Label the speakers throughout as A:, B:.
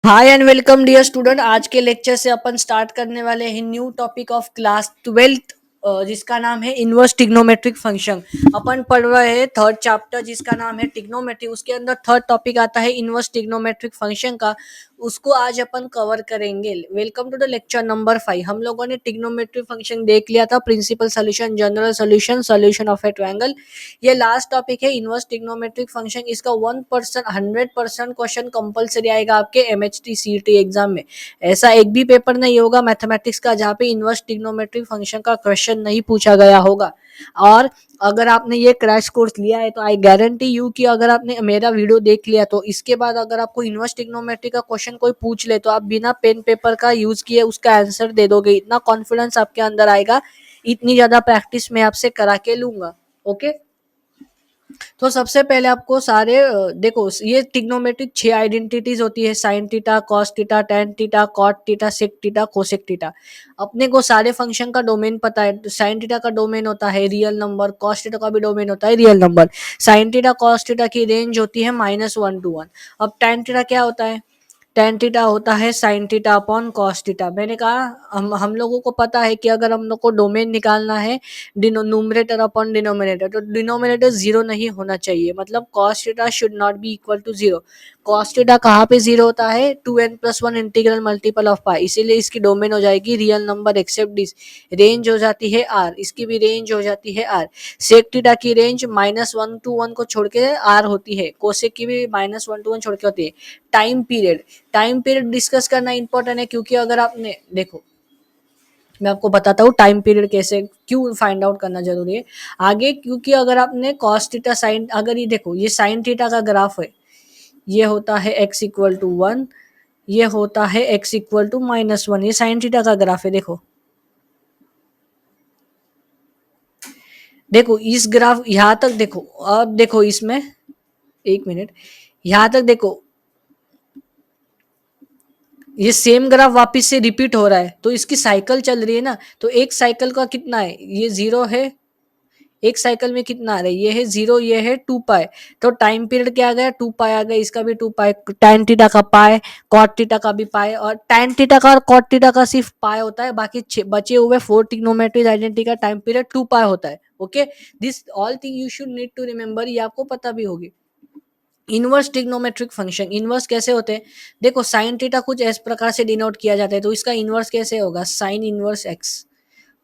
A: Hi and welcome dear student. आज के lecture से अपन स्टार्ट करने वाले हैं new topic of class 12th, जिसका नाम है इनवर्स ट्रिग्नोमेट्रिक फंक्शन। अपन पढ़ रहे हैं थर्ड चैप्टर जिसका नाम है ट्रिग्नोमेट्री। उसके अंदर थर्ड टॉपिक आता है इनवर्स ट्रिग्नोमेट्रिक फंक्शन का। उसको आज अपन कवर करेंगे। Welcome to the lecture number 5। हम लोगों ने ट्रिग्नोमेट्रिक फंक्शन देख लिया था, principal solution, general solution, solution of a triangle. ये लास्ट टॉपिक है इनवर्स ट्रिग्नोमेट्रिक फंक्शन। इसका 1% 100% क्वेश्चन कंपलसरी आएगा आपके एमएचटी सीईटी एग्जाम में। ऐसा एक भी पेपर नहीं होगा मैथमेटिक्स का जहाँ पे इनवर्स ट्रिग्नोमेट्रिक फंक्शन का क्वेश्चन नहीं पूछा गया होगा। और अगर आपने ये क्रैश कोर्स लिया है तो आई गारंटी यू कि अगर आपने मेरा वीडियो देख लिया तो इसके बाद अगर आपको इनवर्स ट्रिग्नोमेट्री का क्वेश्चन कोई पूछ ले तो आप बिना पेन पेपर का यूज किए उसका आंसर दे दोगे। इतना कॉन्फिडेंस आपके अंदर आएगा, इतनी ज्यादा प्रैक्टिस मैं आपसे करा के लूंगा। ओके, तो सबसे पहले आपको सारे देखो, ये ट्रिग्नोमेट्रिक 6 आइडेंटिटीज होती है, sine theta, cos theta, tan theta, cot theta, sec theta, cosec theta. अपने को सारे फंक्शन का डोमेन पता है। साइन थीटा का डोमेन होता है रियल नंबर, कॉस थीटा का भी डोमेन होता है real number. Sign theta cos theta की रेंज होती है -1 to 1। अब टेन थीटा क्या होता है? टेन थीटा होता है sine theta upon cos theta. मैंने कहा हम लोगों को पता है कि अगर हम लोग को डोमेन निकालना है न्यूमरेटर अपॉन डिनोमिनेटर, तो डिनोमिनेटर जीरो नहीं होना चाहिए, मतलब cos theta should not be equal to zero. Cos theta कहाँ पे जीरो होता है? 2n+1 इंटीग्रल मल्टीपल ऑफ पाई, इसीलिए इसकी डोमेन हो जाएगी real number except this. Range हो जाती है आर, इसकी भी रेंज हो जाती है आर। सेक थीटा की रेंज -1 to 1 को छोड़ के आर होती है, कोसेक की भी -1 to 1 छोड़ के होती है। टाइम पीरियड डिस्कस करना इंपॉर्टेंट है, क्योंकि अगर आपने देखो, मैं आपको बताता हूँ टाइम पीरियड कैसे क्यों फाइंड आउट करना जरूरी है आगे। क्योंकि अगर आपने कॉस थीटा साइन, अगर ये देखो, ये साइन थीटा का ग्राफ है, ये होता है x=1, ये होता है x=-1, ये साइन थीटा का ग्राफ है। देखो देखो इस ग्राफ यहाँ तक देखो, अब देखो इसमें, एक मिनट, यहाँ तक देखो, ये सेम ग्राफ वापस से रिपीट हो रहा है, तो इसकी साइकिल चल रही है ना। तो एक साइकिल का कितना है? ये जीरो है। एक साइकिल में कितना आ रहा है? ये है जीरो, ये है 2 पाई। तो टाइम पीरियड क्या आ गया? 2 पाई आ गया, इसका भी 2 पाई। tan थीटा का पाई, कॉट थीटा का भी पाई, और tan थीटा का और कॉट थीटा का सिर्फ पाई होता है, बाकी बचे हुए 4 ट्रिग्नोमेट्री आइडेंटिटी का टाइम पीरियड 2 पाई होता है। Okay, this all thing you should need to remember, ये आपको पता भी होगी। इनवर्स ट्रिग्नोमेट्रिक फंक्शन इनवर्स कैसे होते हैं? देखो, साइन थीटा कुछ इस प्रकार से डिनोट किया जाता है, तो इसका इनवर्स कैसे होगा? साइन इनवर्स एक्स,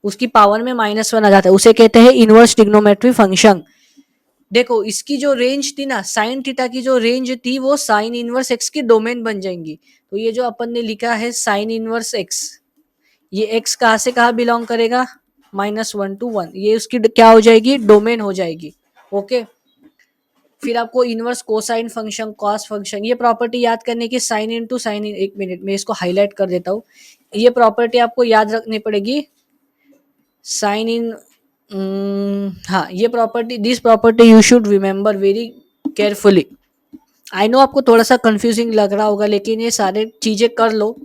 A: उसकी पावर में -1 आ जाता है, उसे कहते हैं इनवर्स ट्रिग्नोमेट्री फंक्शन। देखो, इसकी जो रेंज थी ना, साइन थीटा की जो रेंज थी वो साइन इनवर्स एक्स की डोमेन बन जाएंगी। तो ये जो अपन ने लिखा है साइन इनवर्स एक्स, ये एक्स कहाँ से कहाँ बिलोंग करेगा? -1 to 1, ये उसकी क्या हो जाएगी? डोमेन हो जाएगी। ओके, फिर आपको inverse cosine function, cos function, ये प्रॉपर्टी याद करने की, साइन इनटू साइन इन, एक मिनट में इसको हाईलाइट कर देता हूँ। ये प्रॉपर्टी आपको याद रखनी पड़ेगी, साइन इन, हाँ, ये property, this property you should remember very carefully. I know आपको थोड़ा सा कंफ्यूजिंग लग रहा होगा, लेकिन ये सारे चीजें कर लो।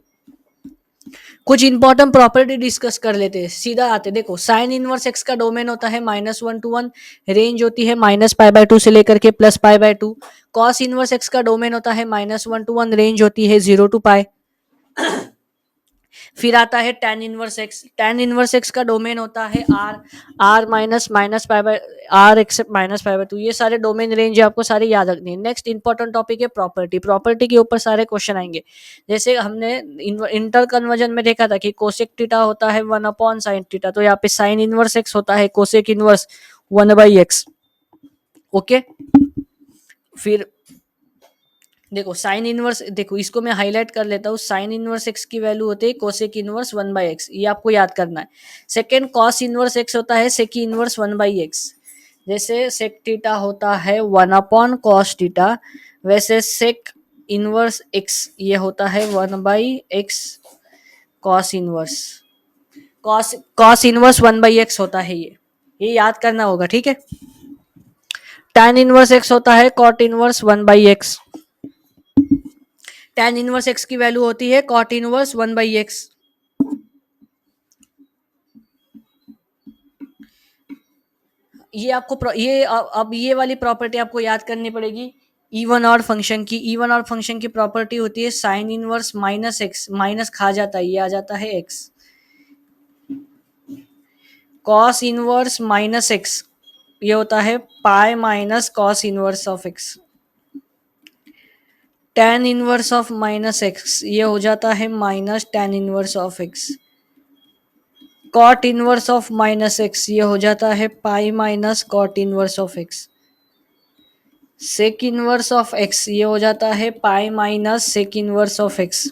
A: कुछ इंपॉर्टेंट प्रॉपर्टी डिस्कस कर लेते हैं, सीधा आते। देखो, साइन इनवर्स एक्स का डोमेन होता है -1 to 1, रेंज होती है -π/2 से लेकर के +π/2। कॉस इनवर्स एक्स का डोमेन होता है -1 to 1, रेंज होती है 0 to π। फिर आता है tan inverse x, tan inverse x का डोमेन होता है r माइनस r एक्सेप्ट -π/2। ये सारे डोमेन रेंज आपको सारे याद रखनी है। नेक्स्ट इंपॉर्टेंट टॉपिक है प्रॉपर्टी। प्रॉपर्टी के ऊपर सारे क्वेश्चन आएंगे। जैसे हमने इंटर कन्वर्जन में देखा था कि कोसेक थीटा होता है 1/sin थीटा, तो यहाँ पे साइन इनवर्स एक्स होता है कोसेक इनवर्स 1/x। ओके, फिर देखो साइन इनवर्स, देखो इसको मैं हाईलाइट कर लेता हूँ। साइन इनवर्स एक्स की वैल्यू होती है कोसेक इनवर्स 1/x, ये आपको याद करना है। सेकेंड, कॉस इनवर्स एक्स होता है सेक इनवर्स 1/x। जैसे सेक थीटा होता है 1/cos थीटा, वैसे सेक इनवर्स एक्स ये होता है 1/x cos inverse. Cos inverse 1/x होता है, ये याद करना होगा, ठीक है। tan इनवर्स एक्स होता है cot inverse 1/x। tan inverse x की वैल्यू होती है cot इनवर्स 1/x। ये आपको ये अब ये वाली प्रॉपर्टी आपको याद करनी पड़ेगी। इवन और फंक्शन की, इवन और फंक्शन की प्रॉपर्टी होती है sine inverse minus x, minus खा जाता है, ये आ जाता है x. Cos inverse minus x ये होता है pi minus cos inverse of x. Tan inverse of minus x ये हो जाता है minus tan inverse of x. Cot inverse of minus x ये हो जाता है pi minus cot inverse of x. Sec inverse of x ये हो जाता है pi minus sec inverse of x.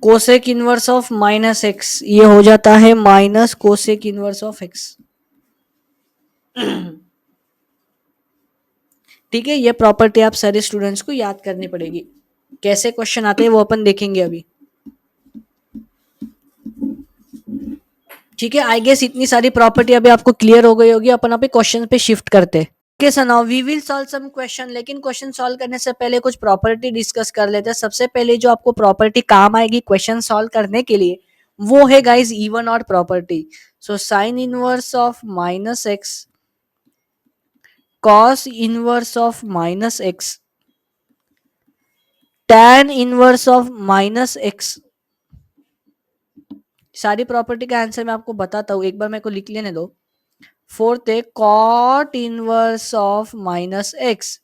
A: Cosec inverse of minus x ये हो जाता है minus cosec inverse of x. ठीक है, ये प्रॉपर्टी आप सारे स्टूडेंट्स को याद करनी पड़ेगी। कैसे क्वेश्चन आते हैं वो अपन देखेंगे अभी। ठीक है, आई गेस इतनी सारी प्रॉपर्टी अभी आपको क्लियर हो गई होगी। अपन अभी क्वेश्चन पे शिफ्ट करते हैं। Okay sir, now we will solve some question, लेकिन क्वेश्चन सॉल्व करने से पहले कुछ प्रॉपर्टी डिस्कस कर लेते हैं। सबसे पहले जो आपको प्रॉपर्टी काम आएगी क्वेश्चन सॉल्व करने के लिए वो है guys even odd property. So sine inverse of minus x cos inverse of minus x tan inverse of minus x. सारी प्रॉपर्टी का आंसर मैं आपको बताता हूं, एक बार मेरे को लिख लेने दो। फोर्थ है cot inverse of minus x.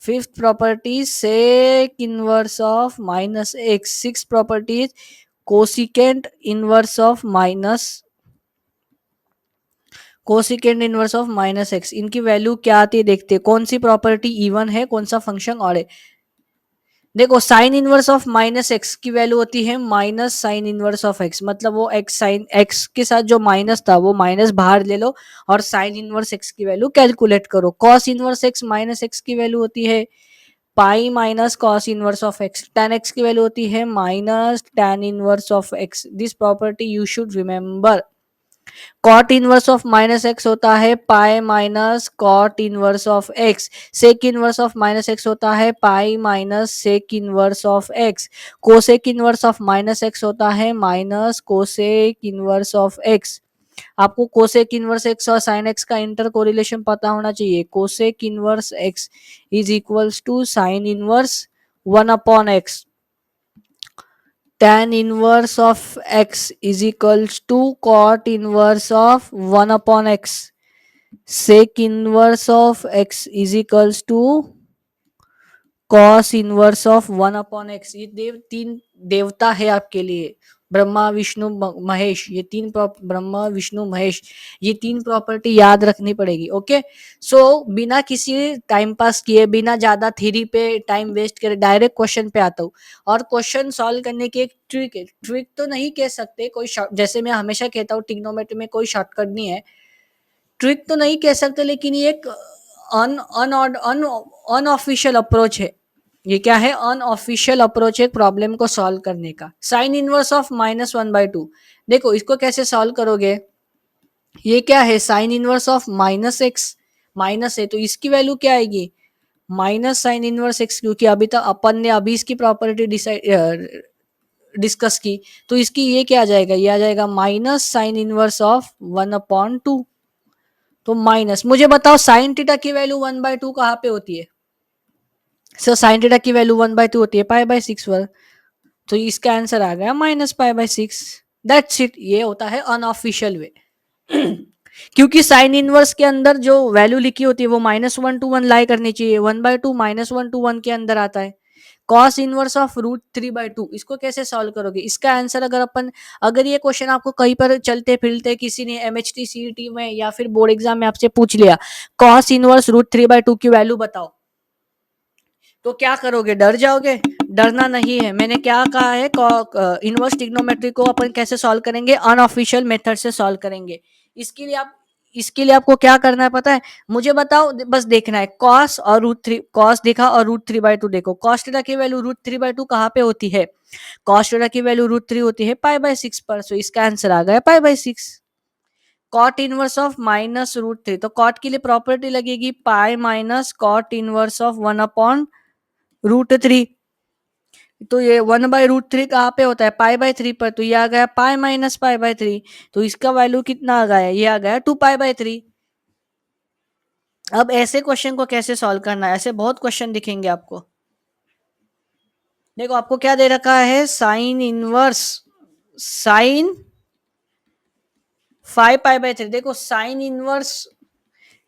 A: Fifth property sec inverse of minus x. Six property cosecant inverse of minus cosecant inverse of minus x. इनकी वैल्यू क्या आती है देखते हैं, कौन सी प्रॉपर्टी इवन है, कौन सा फंक्शन और है। देखो sine inverse of minus x की वैल्यू होती है minus sine inverse of x, मतलब वो एक्स साइन एक्स के साथ जो माइनस था वो माइनस बाहर ले लो और साइन इनवर्स एक्स की वैल्यू कैलकुलेट करो। Cos inverse x minus x की वैल्यू होती है pi minus cos inverse of x. tan x की वैल्यू होती है minus tan inverse of x. This property you should remember. Cot inverse of minus x होता है pi minus cot inverse of x. Sec inverse of minus x होता है pi minus sec inverse of x. Cosec inverse of minus x होता है minus cosec inverse of x. आपको cosec inverse x और sine x का inter correlation पता होना चाहिए। Cosec inverse x is equals to sine inverse 1/x। tan inverse of x is equals to cot inverse of 1/x. sec inverse of x is equals to cos inverse of 1/x। ये तीन देवता है आपके लिए, ब्रह्मा विष्णु महेश। ये तीन ब्रह्मा विष्णु महेश, ये तीन प्रॉपर्टी याद रखनी पड़ेगी। ओके, सो बिना किसी टाइम पास किए, बिना ज्यादा थ्योरी पे टाइम वेस्ट करे डायरेक्ट क्वेश्चन पे आता हूँ। और क्वेश्चन सॉल्व करने की एक ट्रिक है, ट्रिक तो नहीं कह सकते कोई, जैसे मैं हमेशा कहता हूँ ट्रिग्नोमेट्री में कोई शॉर्टकट नहीं है, ट्रिक तो नहीं कह सकते, लेकिन ये एक अनऑफिशियल अप्रोच है। ये क्या है, अनऑफिशियल अप्रोच है प्रॉब्लम को सॉल्व करने का। साइन इनवर्स ऑफ -1/2, देखो इसको कैसे सॉल्व करोगे। ये क्या है, sine inverse of minus x, minus है तो इसकी वैल्यू क्या आएगी माइनस साइन इनवर्स एक्स, क्योंकि अभी तक अपन ने अभी इसकी प्रॉपर्टी डिस्कस की, तो इसकी ये क्या आ जाएगा, ये आ जाएगा माइनस साइन इनवर्स ऑफ 1/2। तो माइनस, मुझे बताओ साइन थीटा की वैल्यू 1/2 कहाँ पे होती है। सर साइन थीटा की वैल्यू 1/2 होती है π/6 पर, तो इसका आंसर आ गया -π/6। दैट्स इट, ये होता है अनऑफिशियल वे। क्योंकि साइन इनवर्स के अंदर जो वैल्यू लिखी होती है वो -1 to 1 लाई करनी चाहिए, 1/2 -1 to 1 के अंदर आता है। कॉस इनवर्स ऑफ √3/2, इसको कैसे सॉल्व करोगे, इसका आंसर अगर अपन, अगर ये क्वेश्चन आपको कहीं पर चलते फिरते किसी ने MHT CET में या फिर बोर्ड एग्जाम में आपसे पूछ लिया कॉस इनवर्स √3/2 की वैल्यू बताओ, तो क्या करोगे, डर जाओगे। डरना नहीं है, मैंने क्या कहा है, इनवर्स ट्रिग्नोमेट्री को अपन कैसे सॉल्व करेंगे, अनऑफिशियल मेथड से सॉल्व करेंगे। इसके लिए आपको क्या करना है पता है, मुझे बताओ, बस देखना है कॉस और √3, कॉस देखा और √3/2 देखो। कॉस थीटा की वैल्यू √3/2 कहाँ पे होती है, कॉस थीटा की वैल्यू √3 होती है π/6 पर, सो इसका आंसर आ गया π/6। कॉट इनवर्स ऑफ -√3, तो कॉट के लिए प्रॉपर्टी लगेगी pi minus cot inverse of 1/√3। तो ये 1/√3 कहाँ पे होता है π/3 पर, तो ये आ गया पाई माइनस π/3, तो इसका वैल्यू कितना आ गया, ये आ गया 2π/3। अब ऐसे क्वेश्चन को कैसे सॉल्व करना है, ऐसे बहुत क्वेश्चन दिखेंगे आपको। देखो आपको क्या दे रखा है, sine inverse sine 5 pi by 3। देखो साइन इनवर्स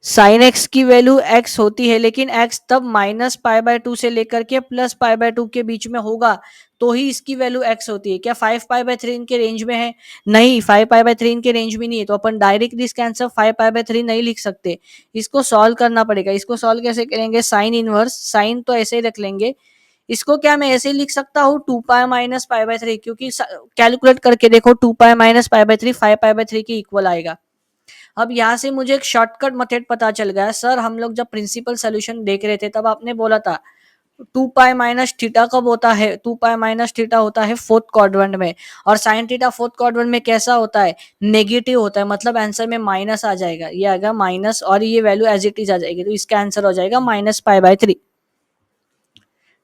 A: साइन एक्स की वैल्यू एक्स होती है, लेकिन एक्स तब -π/2 से लेकर के +π/2 के बीच में होगा, तो ही इसकी वैल्यू एक्स होती है। क्या 5 π/3 इनके रेंज में है? नहीं, 5 π/3 इनके रेंज में नहीं है, तो अपन डायरेक्ट इसका आंसर 5 π/3 नहीं लिख सकते, इसको सॉल्व करना पड़ेगा। इसको सॉल्व कैसे करेंगे, साइन इनवर्स साइन तो ऐसे ही रख लेंगे, इसको क्या मैं ऐसे ही लिख सकता हूँ 2π - π/3, क्योंकि कैलकुलेट करके देखो 2π - π/3 5 π/3 के इक्वल आएगा। अब यहाँ से मुझे एक शॉर्टकट मेथड पता चल गया। सर हम लोग जब प्रिंसिपल सोल्यूशन देख रहे थे तब आपने बोला था 2π - थीटा कब होता है, 2π - थीटा होता है फोर्थ क्वाड्रेंट में, और साइन थीटा फोर्थ क्वाड्रेंट में कैसा होता है, नेगेटिव होता है, मतलब आंसर में माइनस आ जाएगा, ये आएगा माइनस, और ये वैल्यू एज इट इज आ जाएगी, तो इसका आंसर हो जाएगा -π/3।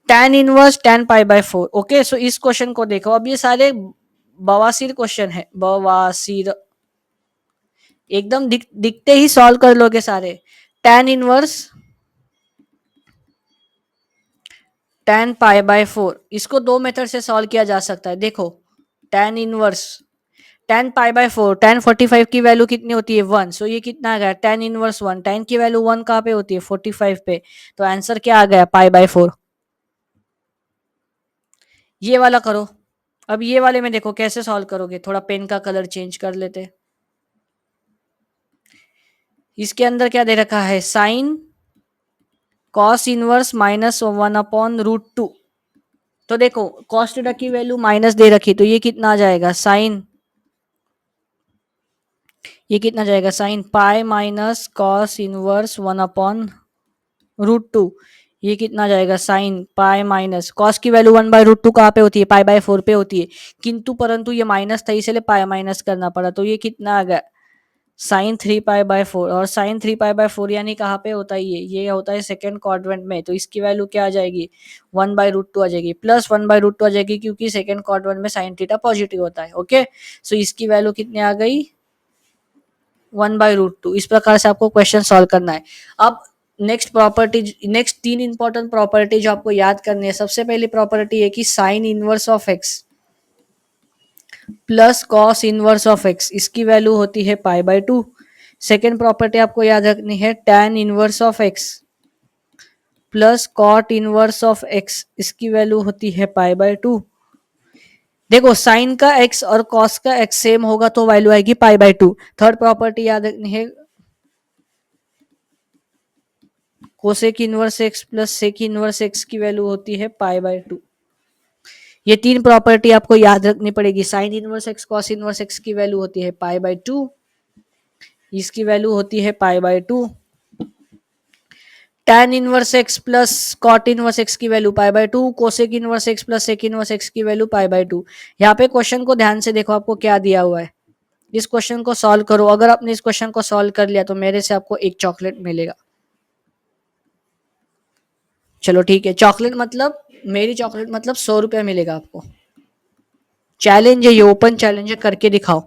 A: tan inverse tan π/4। ओके, सो इस क्वेश्चन को देखो, अब ये सारे बवासीर क्वेश्चन है, बवासीर, एकदम दिखते ही सॉल्व कर लोगे सारे। tan इनवर्स tan π/4, इसको दो मेथड से सॉल्व किया जा सकता है। देखो tan इनवर्स tan π/4, tan 45 की वैल्यू कितनी होती है 1, सो ये कितना आ गया tan इनवर्स 1, tan की वैल्यू 1 कहाँ पे होती है 45 पे, तो आंसर क्या आ गया π/4। ये वाला करो। अब ये वाले में देखो कैसे सॉल्व करोगे, थोड़ा पेन का कलर चेंज कर लेते। इसके अंदर क्या दे रखा है, साइन कॉस इनवर्स -1/√2। तो देखो कॉस थीटा की वैल्यू माइनस दे रखी, तो ये कितना आ जाएगा साइन, ये कितना जाएगा sine pi minus cos inverse 1/√2। ये कितना जाएगा साइन पाई माइनस कॉस की वैल्यू 1/√2 कहाँ पे होती है, π/4 पे होती है, किंतु परंतु ये माइनस था इसलिए पाई माइनस करना पड़ा, तो ये कितना आ गया साइन 3π/4। और साइन 3π/4 यानी कहाँ पे होता है, ये होता है सेकंड क्वाड्रेंट में, तो इसकी वैल्यू क्या आ जाएगी 1/√2 आ जाएगी, प्लस 1/√2 आ जाएगी, क्योंकि सेकंड क्वाड्रेंट में साइन थीटा पॉजिटिव होता है। ओके, सो इसकी वैल्यू कितनी आ गई 1/√2। इस प्रकार से आपको क्वेश्चन सॉल्व करना है। अब next property, next 3 important property जो आपको याद करनी है। सबसे पहली प्रॉपर्टी है कि sine inverse of x plus cos inverse of x, इसकी वैल्यू होती है π/2। सेकेंड प्रॉपर्टी आपको याद रखनी है tan inverse of x plus cot inverse of x, इसकी वैल्यू होती है π/2। देखो साइन का एक्स और कॉस का एक्स सेम होगा तो वैल्यू आएगी π/2। थर्ड प्रॉपर्टी याद रखनी है cosec inverse x plus sec inverse x की वैल्यू होती है π/2। ये 3 प्रॉपर्टी आपको याद रखनी पड़ेगी। Sine inverse X cos inverse x की वैल्यू होती है π/2, इसकी वैल्यू होती है π/2। tan inverse x plus cot inverse x की value π/2, cosec inverse x plus sec inverse x की वैल्यू π/2। यहाँ पे क्वेश्चन को ध्यान से देखो, आपको क्या दिया हुआ है, इस क्वेश्चन को सॉल्व करो। अगर आपने इस क्वेश्चन को सॉल्व कर लिया तो मेरे से आपको एक चॉकलेट मिलेगा। चलो ठीक है, चॉकलेट मतलब मेरी चॉकलेट मतलब 100 रुपया मिलेगा आपको। चैलेंज है, ये ओपन चैलेंज है, करके दिखाओ।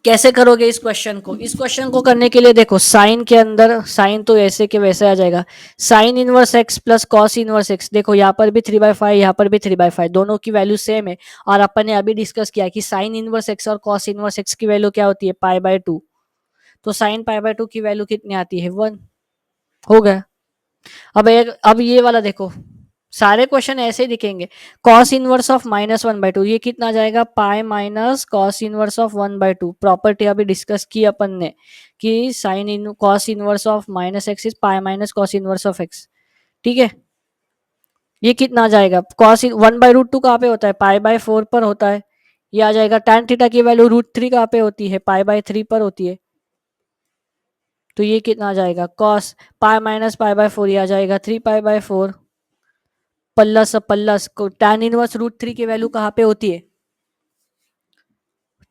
A: कैसे करोगे इस क्वेश्चन को, इस क्वेश्चन को करने के लिए देखो साइन के अंदर साइन तो ऐसे के वैसे आ जाएगा, sign inverse x plus cos inverse x. देखो यहाँ पर भी 3/5, यहाँ पर भी 3/5, दोनों की वैल्यू सेम है, और अपन ने अभी डिस्कस किया कि साइन इनवर्स एक्स और कॉस इनवर्स एक्स की वैल्यू क्या होती है π/2, तो साइन π/2 की वैल्यू कितनी आती है 1। हो गया। अब ये वाला देखो, सारे क्वेश्चन ऐसे ही दिखेंगे। कॉस इनवर्स ऑफ -1/2, ये कितना जाएगा pi minus cos inverse of 1/2। Property अभी डिस्कस की अपन ने कि sine in cos inverse of -x is pi minus cos inverse of x। ठीक है, ये कितना जाएगा कॉस 1/√2 कहाँ पे होता है π/4 पर होता है, ये आ जाएगा। tan थीटा की वैल्यू √3 कहाँ पे होती है π/3 पर होती है, तो ये कितना आ जाएगा कॉस पाई माइनस π/4, ये आ जाएगा 3π/4 प्लस प्लस tan इनवर्स √3 की वैल्यू कहाँ पे होती है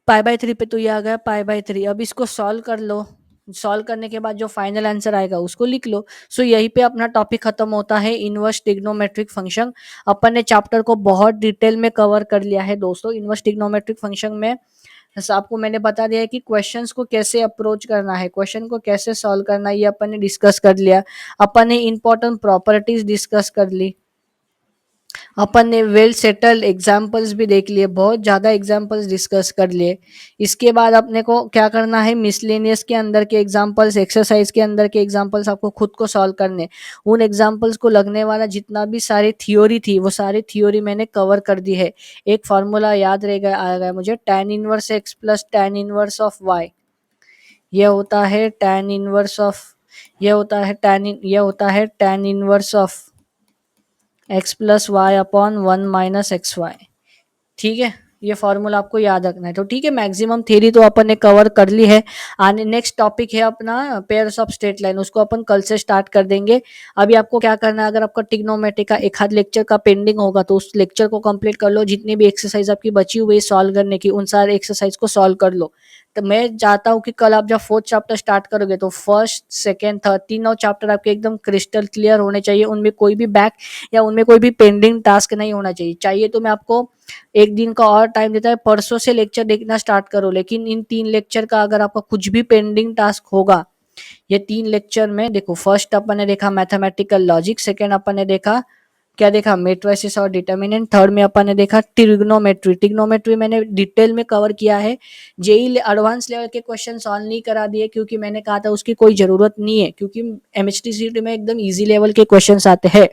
A: π/3 पे, तो ये आ गया π/3। अब इसको सॉल्व कर लो, सॉल्व करने के बाद जो फाइनल आंसर आएगा उसको लिख लो। सो यहीं पे अपना टॉपिक खत्म होता है, इनवर्स ट्रिग्नोमेट्रिक फंक्शन। अपन ने चैप्टर को बहुत डिटेल में कवर कर लिया है दोस्तों। इनवर्स ट्रिग्नोमेट्रिक फंक्शन में बस आपको मैंने बता दिया है कि क्वेश्चंस को कैसे अप्रोच करना है, क्वेश्चन को कैसे सॉल्व करना है, ये अपन ने डिस्कस कर लिया। अपन ने इंपॉर्टेंट प्रॉपर्टीज डिस्कस कर ली, अपन ने वेल सेटल्ड एग्जाम्पल्स भी देख लिए, बहुत ज़्यादा एग्जाम्पल्स डिस्कस कर लिए। इसके बाद अपने को क्या करना है, मिसलेनियस के अंदर के एग्जाम्पल्स, एक्सरसाइज के अंदर के एग्जाम्पल्स आपको खुद को सॉल्व करने। उन एग्जाम्पल्स को लगने वाला जितना भी सारी थियोरी थी वो सारी थियोरी मैंने कवर कर दी है। एक फार्मूला याद रह गया आ गया मुझे, tan inverse x plus tan inverse of y. ये होता है tan इनवर्स ऑफ, ये होता है tan inverse of x plus y upon 1 - XY। ठीक है, ये फॉर्मूला आपको याद रखना है। तो ठीक है, मैक्सिमम थ्योरी तो अपन ने कवर कर ली है। आने नेक्स्ट टॉपिक है अपना पेयर्स ऑफ स्ट्रेट लाइन, उसको अपन कल से स्टार्ट कर देंगे। अभी आपको क्या करना है, अगर आपका ट्रिग्नोमेट्री का एक आध लेक्चर का पेंडिंग होगा तो उस लेक्चर को कंप्लीट कर लो। जितनी भी एक्सरसाइज आपकी बची हुई है सॉल्व करने की, उन सारे एक्सरसाइज को सॉल्व कर लो। तो मैं चाहता हूँ कि कल आप जब फोर्थ चैप्टर स्टार्ट करोगे तो फर्स्ट सेकेंड थर्ड तीनों चैप्टर आपके एकदम क्रिस्टल क्लियर होने चाहिए, उनमें कोई भी बैक या उनमें कोई भी पेंडिंग टास्क नहीं होना चाहिए। चाहिए तो मैं आपको एक दिन का और टाइम देता है, परसों से लेक्चर देखना स्टार्ट करो। लेकिन इन 3 लेक्चर का अगर आपका कुछ भी पेंडिंग टास्क होगा, ये 3 लेक्चर में देखो, फर्स्ट अपन ने देखा मैथमेटिकल लॉजिक, सेकेंड अपन ने देखा क्या देखा, मेट्रिसेस और डिटर्मिनेंट, थर्ड में अपन ने देखा ट्रिग्नोमेट्री। ट्रिग्नोमेट्री मैंने डिटेल में कवर किया है। जेई एडवांस लेवल के क्वेश्चन सॉल्व नहीं करा दिए क्योंकि मैंने कहा था उसकी कोई जरूरत नहीं है, क्योंकि एमएचटी में एकदम इजी लेवल के क्वेश्चंस आते हैं।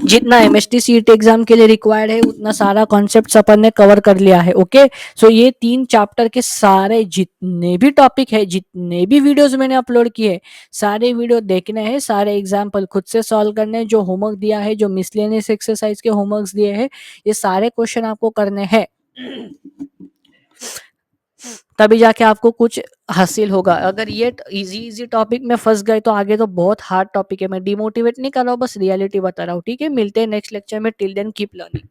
A: जितना एमएसटी सीट एग्जाम के लिए रिक्वायर्ड है उतना सारा कॉन्सेप्ट अपन ने कवर कर लिया है। ओके, सो ये 3 चैप्टर के सारे जितने भी टॉपिक है, जितने भी वीडियोस मैंने अपलोड किए, सारे वीडियो देखने हैं, सारे एग्जाम्पल खुद से सॉल्व करने हैं। जो होमवर्क दिया है, जो मिसलेनियस एक्सरसाइज के होमवर्क दिए हैं, ये सारे क्वेश्चन आपको करने हैं, तभी जाके आपको कुछ हासिल होगा। अगर ये इजी इजी टॉपिक में फंस गए तो आगे तो बहुत हार्ड टॉपिक है। मैं डिमोटिवेट नहीं कर रहा हूँ, बस रियलिटी बता रहा हूँ। ठीक है, मिलते हैं नेक्स्ट लेक्चर में। Till then keep learning.